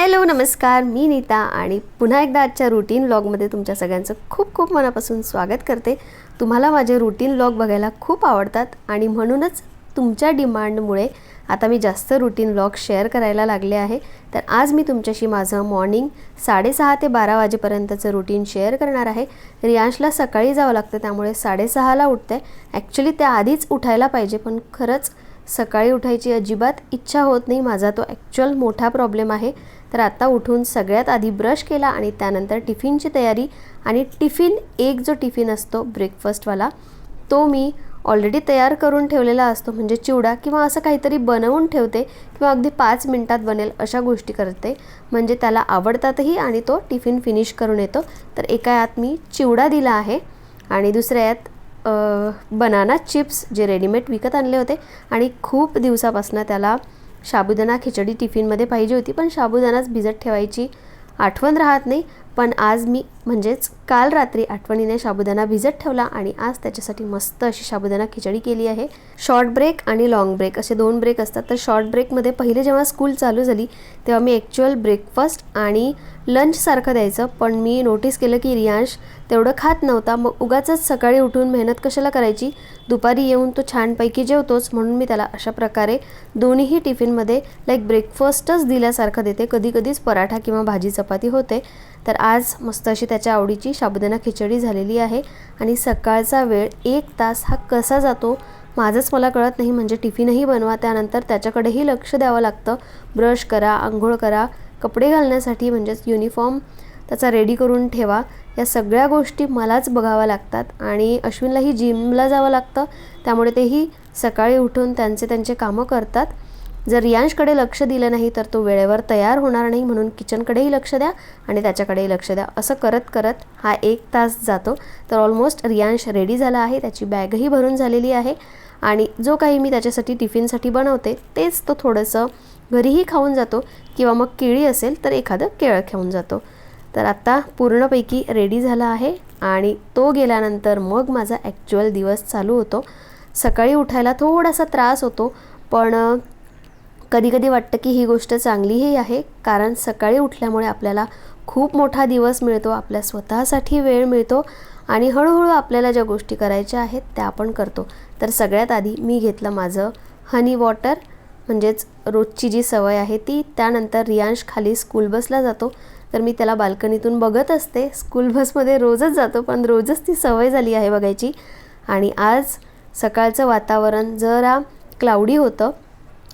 Hello नमस्कार, मी नीता आणि पुन्हा एकदा आजच्या रूटीन व्लॉगमध्ये तुमच्या सगळ्यांचं खूप खूप मनापासून स्वागत करते। तुम्हाला माझे रूटीन व्लॉग बघायला खूप आवडतात आणि म्हणूनच तुमच्या डिमांडमुळे आता मी जास्त रूटीन व्लॉग शेअर करायला लागले आहे। तर आज मी तुमच्याशी माझं मॉर्निंग 6:30 ते 12 वाजेपर्यंतचं रूटीन शेअर करणार आहे। रियांशला सकाळी जावं लागतं त्यामुळे 6:30 ला उठते। ॲक्च्युअली त्या आधीच उठायला पाहिजे पण खरंच सकाळी उठायची अजिबात इच्छा होत नाही। माझा तो ॲक्च्युअल मोठा प्रॉब्लेम आहे। तर आता उठून सगळ्यात आधी ब्रश केला आणि त्यानंतर टिफिनची तयारी। आणि टिफिन एक जो टिफिन असतो ब्रेकफास्टवाला तो मी ऑलरेडी तयार करून ठेवलेला असतो, म्हणजे चिवडा किंवा असं काहीतरी बनवून ठेवते किंवा अगदी 5 मिनिटात बनेल अशा गोष्टी करते, म्हणजे त्याला आवडतातही आणि तो टिफिन फिनिश करून येतो। तर एका यात मी चिवडा दिला आहे आणि दुसऱ्या यात बनाना चिप्स जे रेडीमेड विकत आणले होते आणि खूप दिवसापासून त्याला साबुदाणा खिचडी टिफिनमध्ये पाहिजे होती, पण साबुदाणाच भिजत ठेवायची आठवण राहत नाही। पण आज मी म्हणजेच काल रात्री आठवणीने साबुदाणा भिजत ठेवला आणि आज त्याच्यासाठी मस्त अशी साबुदाणा खिचडी केली आहे। शॉर्ट ब्रेक आणि लॉंग ब्रेक असे दोन ब्रेक असतात। तर शॉर्ट ब्रेकमध्ये पहिले जेव्हा स्कूल चालू झाली तेव्हा मी ॲक्च्युअल ब्रेकफास्ट आणि लंच सारखं द्यायचं, पण मी नोटीस केलं की रियांश तेवढं खात नव्हता। मग उगाचच सकाळी उठून मेहनत कशाला करायची, दुपारी येऊन तो छानपैकी जेवतोच, म्हणून मी त्याला अशा प्रकारे दोन्हीही टिफिनमध्ये लाईक ब्रेकफास्टच दिल्यासारखं देते। कधी कधीच पराठा किंवा भाजी चपाती होते। तर आज मस्त अशी त्याच्या आवडीची साबुदाणा खिचडी झालेली आहे आणि सकाळचा वेळ 1 तास हा कसा जातो माझंच मला कळत नाही। म्हणजे टिफिनही बनवा, त्यानंतर त्याच्याकडेही लक्ष द्यावं लागतं। ब्रश करा, आंघोळ करा, कपडे घालण्यासाठी म्हणजेच युनिफॉर्म त्याचा रेडी करून ठेवा, या सगळ्या गोष्टी मलाच बघाव्या लागतात। आणि अश्विनलाही जिमला जावं लागतं त्यामुळे तेही सकाळी उठून त्यांचे कामं करतात। जर रियांशकडे लक्ष दिलं नाही तर तो वेळेवर तयार होणार नाही, म्हणून किचनकडेही लक्ष द्या आणि त्याच्याकडेही लक्ष द्या, असं करत करत हा 1 तास जातो। तर ऑलमोस्ट रियांश रेडी झाला आहे, त्याची बॅगही भरून झालेली आहे आणि जो काही मी त्याच्यासाठी टिफिनसाठी बनवते तेच तो थोडंसं घरीही खाऊन जातो किंवा मग केळी असेल तर एखादं केळं खाऊन जातो। तर आता पूर्णपैकी रेडी झाला आहे आणि तो गेल्यानंतर मग माझा ॲक्च्युअल दिवस चालू होतो। सकाळी उठायला थोडासा त्रास होतो, पण कधी कधी वाटतं की ही गोष्ट चांगलीही आहे, कारण सकाळी उठल्यामुळे आपल्याला खूप मोठा दिवस मिळतो, आपल्या स्वतःसाठी वेळ मिळतो आणि हळूहळू आपल्याला ज्या गोष्टी करायच्या आहेत त्या आपण करतो। तर सगळ्यात आधी मी घेतलं माझं हनी वॉटर, म्हणजेच रोजची जी सवय आहे ती। त्यानंतर रियांश खाली स्कूल बसला जातो तर मी त्याला बाल्कनीतून बघत असते। स्कूल बसमध्ये रोजच जातो पण रोजच ती सवय झाली आहे बघायची। आणि आज सकाळचं वातावरण जरा क्लाउडी होतं,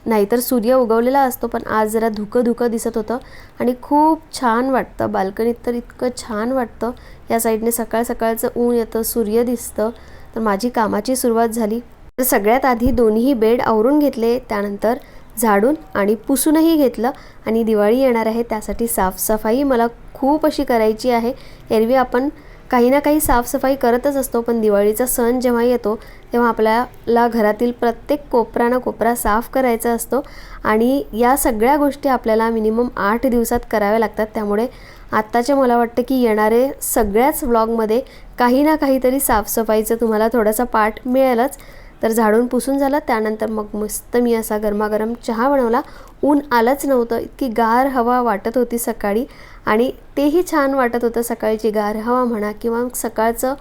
नाहीतर सूर्य उगवलेला असतो, पण आज जरा धुकं दिसत होतं आणि खूप छान वाटतं बाल्कनीत। तर इतकं छान वाटतं, या साईडने सकाळ सकाळचं ऊन येतं, सूर्य दिसतं। तर माझी कामाची सुरुवात झाली। तर सगळ्यात आधी दोन्ही बेड आवरून घेतले, त्यानंतर झाडून आणि पुसूनही घेतलं आणि दिवाळी येणार आहे त्यासाठी साफसफाई मला खूप अशी करायची आहे। एरवी आपण काही ना काही साफसफाई करतच असतो, पण दिवाळीचा सण जेव्हा येतो तेव्हा आपल्याला घरातील प्रत्येक कोपरा ना कोपरा साफ करायचा असतो आणि या सगळ्या गोष्टी आपल्याला मिनिमम 8 दिवसात कराव्या लागतात। त्यामुळे आत्ताच्या मला वाटतं की येणारे सगळ्याच व्लॉगमध्ये काही ना काहीतरी साफसफाईचं तुम्हाला थोडासा पार्ट मिळेलच। तर झाडून पुसून झालं, त्यानंतर मग मस्त मी असा गरमागरम चहा बनवला। ऊन आलंच नव्हतं, इतकी गार हवा वाटत होती सकाळी आणि तेही छान वाटत होतं। सकाळची गार हवा म्हणा किंवा सकाळचं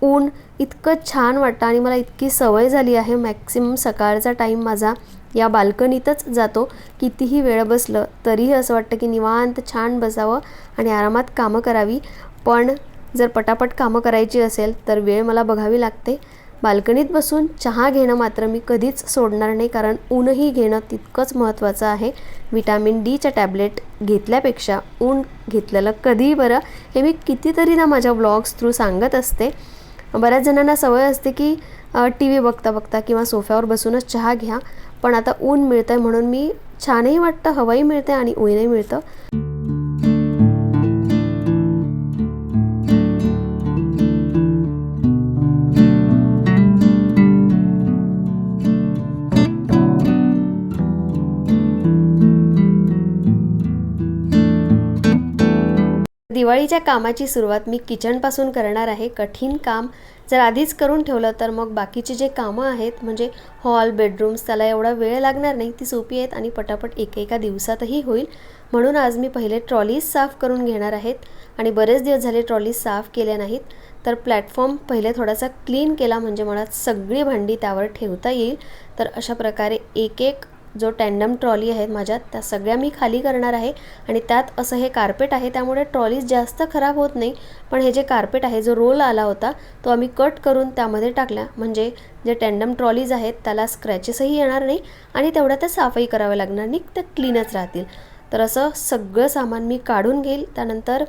ऊन इतकं छान वाटतं आणि मला इतकी सवय झाली आहे, मॅक्सिमम सकाळचा टाईम माझा या बाल्कनीतच जातो। कितीही वेळ बसलं तरीही असं वाटतं की निवांत छान बसावं आणि आरामात कामं करावी, पण जर पटापट कामं करायची असेल तर वेळ मला बघावी लागते। बाल्कनीत बसून चहा घेणं मात्र मी कधीच सोडणार नाही, कारण ऊनही घेणं तितकंच महत्त्वाचं आहे। विटॅमिन डीच्या टॅबलेट घेतल्यापेक्षा ऊन घेतलेलं कधीही बरं, हे मी कितीतरी ना माझ्या व्लॉग्स थ्रू सांगत असते। बऱ्याच जणांना सवय असते की टी व्ही बघता बघता किंवा सोफ्यावर बसूनच चहा घ्या, पण आता ऊन मिळतं आहे म्हणून मी छानही वाटतं, हवाही मिळते आणि ऊनही मिळतं। दिवाळीच्या कामाची सुरुवात मी किचनपासून करणार आहे। कठीण काम जर आधीच करून ठेवलं तर मग बाकीचे जे कामं आहेत म्हणजे हॉल बेडरूम्स त्याला एवढा वेळ लागणार नाही, ती सोपी आहेत आणि पटापट एका दिवसातही होईल। म्हणून आज मी पहिले ट्रॉलीज साफ करून घेणार आहेत आणि बरेच दिवस झाले ट्रॉलीज साफ केल्या नाहीत, तर प्लॅटफॉर्म पहिले थोडासा क्लीन केला म्हणजे मला सगळी भांडी त्यावर ठेवता येईल। तर अशा प्रकारे एक एक जो टँडम ट्रॉली आहेत माझ्या त्या सगळ्या मी खाली करणार आहे आणि त्यात असं हे कार्पेट आहे त्यामुळे ट्रॉलीज जास्त खराब होत नाही, पण हे जे कार्पेट आहे जो रोल आला होता तो आम्ही कट करून त्यामध्ये टाकला म्हणजे जे टँडम ट्रॉलीज आहेत त्याला स्क्रॅचेसही येणार नाही आणि तेवढ्या त्या साफही कराव्या लागणार नाही, त्या क्लीनच राहतील। तर असं सगळं सामान मी काढून घेईल। त्यानंतर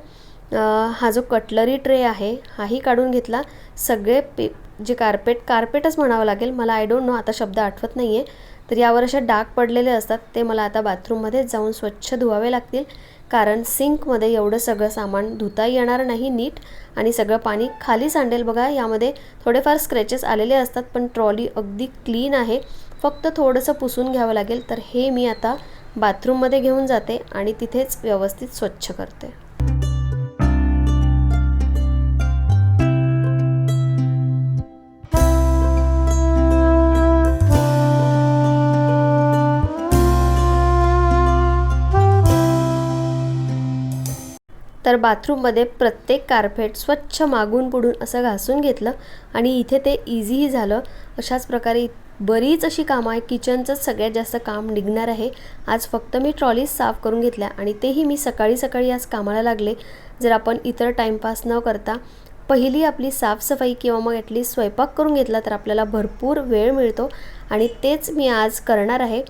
हा जो कटलरी ट्रे आहे हाही काढून घेतला। सगळे जे कार्पेटच म्हणावं लागेल मला, आय डोंट नो आता शब्द आठवत नाही आहे, तर यावर असे डाग पडलेले असतात ते मला आता बाथरूममध्ये जाऊन स्वच्छ धुवावे लागतील, कारण सिंकमध्ये एवढं सगळं सामान धुता येणार नाही नीट आणि सगळं पाणी खाली सांडेल। बघा यामध्ये थोडेफार स्क्रॅचेस आलेले असतात पण ट्रॉली अगदी क्लीन आहे, फक्त थोडंसं पुसून घ्यावं लागेल। तर हे मी आता बाथरूममध्ये घेऊन जाते आणि तिथेच व्यवस्थित स्वच्छ करते। तर बाथरूममध्ये प्रत्येक कार्पेट स्वच्छ मागून पुढून असं घासून घेतलं आणि इथे ते इझीही झालं। अशाच प्रकारे बरीच अशी कामं आहे, किचनचंच सगळ्यात जास्त काम निघणार आहे। आज फक्त मी ट्रॉलीज साफ करून घेतल्या आणि तेही मी सकाळी आज कामाला लागले। जर आपण इतर टाईमपास न करता पहिली आपली साफसफाई किंवा मग ॲटलीस्ट स्वयंपाक करून घेतला तर आपल्याला भरपूर वेळ मिळतो आणि तेच मी आज करणार आहे।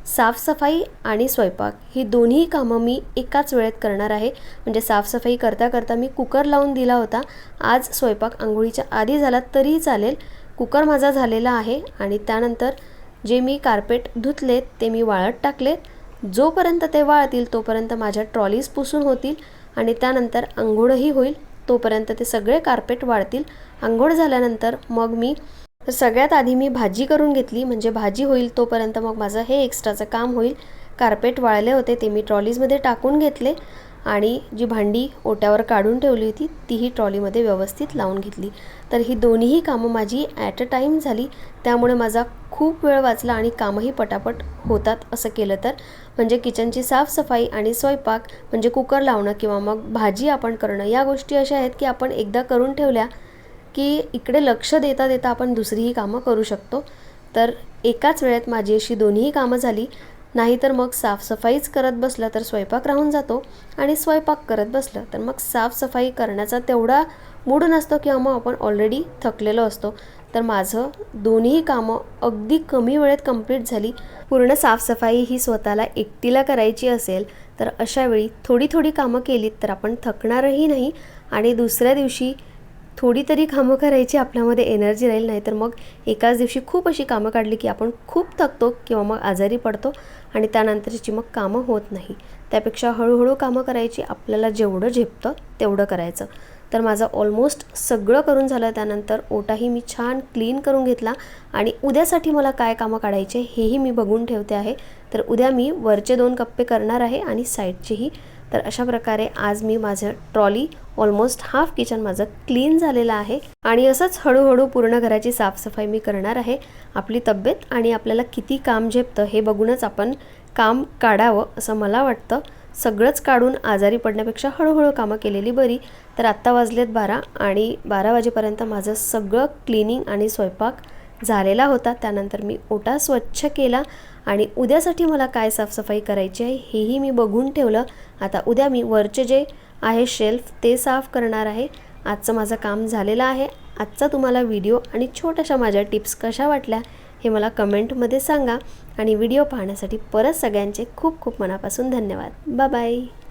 साफसफाई आणि स्वयंपाक ही दोन्ही कामं मी एकाच वेळेत करणार आहे। म्हणजे साफसफाई करता करता मी कुकर लावून दिला होता, आज स्वयंपाक आंघोळीच्या आधी झाला तरी चालेल। कुकर माझा झालेला आहे आणि त्यानंतर जे मी कार्पेट धुतलेत ते मी वाळत टाकलेत। जोपर्यंत ते वाळतील तोपर्यंत माझ्या ट्रॉलीज पुसून होतील आणि त्यानंतर आंघोळही होईल, तोपर्यंत ते सगळे कार्पेट वाळतील। आंघोळ झाल्यानंतर मग मी सगळ्यात आधी मी भाजी करून घेतली, म्हणजे भाजी होईल तोपर्यंत मग माझं हे एक्स्ट्राचं काम होईल। कार्पेट वाळले होते ते मी ट्रॉलीजमध्ये टाकून घेतले आणि जी भांडी ओट्यावर काढून ठेवली होती तीही ट्रॉलीमध्ये व्यवस्थित लावून घेतली। तर ही दोन्हीही कामं माझी ॲट अ टाईम झाली, त्यामुळे माझा खूप वेळ वाचला आणि कामही पटापट होतात असं केलं तर। म्हणजे किचनची साफसफाई आणि स्वयंपाक म्हणजे कुकर लावणं किंवा मग भाजी आपण करणं या गोष्टी अशा आहेत की आपण एकदा करून ठेवल्या की इकडे लक्ष देता देता आपण दुसरीही कामं करू शकतो। तर एकाच वेळेत माझी अशी दोन्हीही कामं झाली, नाहीतर मग साफसफाईच करत बसलं तर स्वयंपाक राहून जातो आणि स्वयंपाक करत बसलं तर मग साफसफाई करण्याचा तेवढा मूड नसतो किंवा मग आपण ऑलरेडी थकलेलो असतो। तर माझं दोन्ही कामं अगदी कमी वेळेत कंप्लीट झाली। पूर्ण साफसफाई ही स्वतःला एकटीला करायची असेल तर अशा वेळी थोडी थोडी कामं केलीत तर आपण थकणारही नाही आणि दुसऱ्या दिवशी थोडी तरी कामं करायची आपल्यामध्ये एनर्जी राहील। नाहीतर मग एकाच दिवशी खूप अशी कामं काढली की आपण खूप थकतो किंवा मग आजारी पडतो आणि त्यानंतरची मग कामं होत नाही। त्यापेक्षा हळूहळू कामं करायची, आपल्याला जेवढं झेपतं तेवढं करायचं। तर माझं ऑलमोस्ट सगळं करून झालं। त्यानंतर ओटाही मी छान क्लीन करून घेतला आणि उद्यासाठी मला काय कामं काढायचे हेही मी बघून ठेवते आहे। तर उद्या मी वरचे 2 कप्पे करणार आहे आणि साईडचेही। तर अशा प्रकारे आज मी माझं ट्रॉली ऑलमोस्ट हाफ किचन माझं क्लीन झालेलं आहे आणि असंच हळूहळू पूर्ण घराची साफसफाई मी करणार आहे। आपली तब्येत आणि आपल्याला किती काम झेपतं हे बघूनच आपण काम काढावं असं मला वाटतं। सगळंच काढून आजारी पडण्यापेक्षा हळूहळू कामं केलेली बरी। तर आत्ता वाजलेत 12 आणि 12 वाजेपर्यंत माझं सगळं क्लिनिंग आणि स्वयंपाक झालेला होता। त्यानंतर मी ओटा स्वच्छ केला आणि उद्यासाठी मला काय साफसफाई करायची आहे हेही मी बघून ठेवलं। आता उद्या मी वरचे जे आहे शेल्फ ते साफ करणार आहे। आजचं माझं काम झालेलं आहे। आजचा तुम्हाला व्हिडिओ आणि छोट्याशा माझ्या टिप्स कशा वाटल्या हे मला कमेंटमध्ये सांगा आणि व्हिडिओ पाहण्यासाठी परत सगळ्यांचे खूप खूप मनापासून धन्यवाद। Bye bye.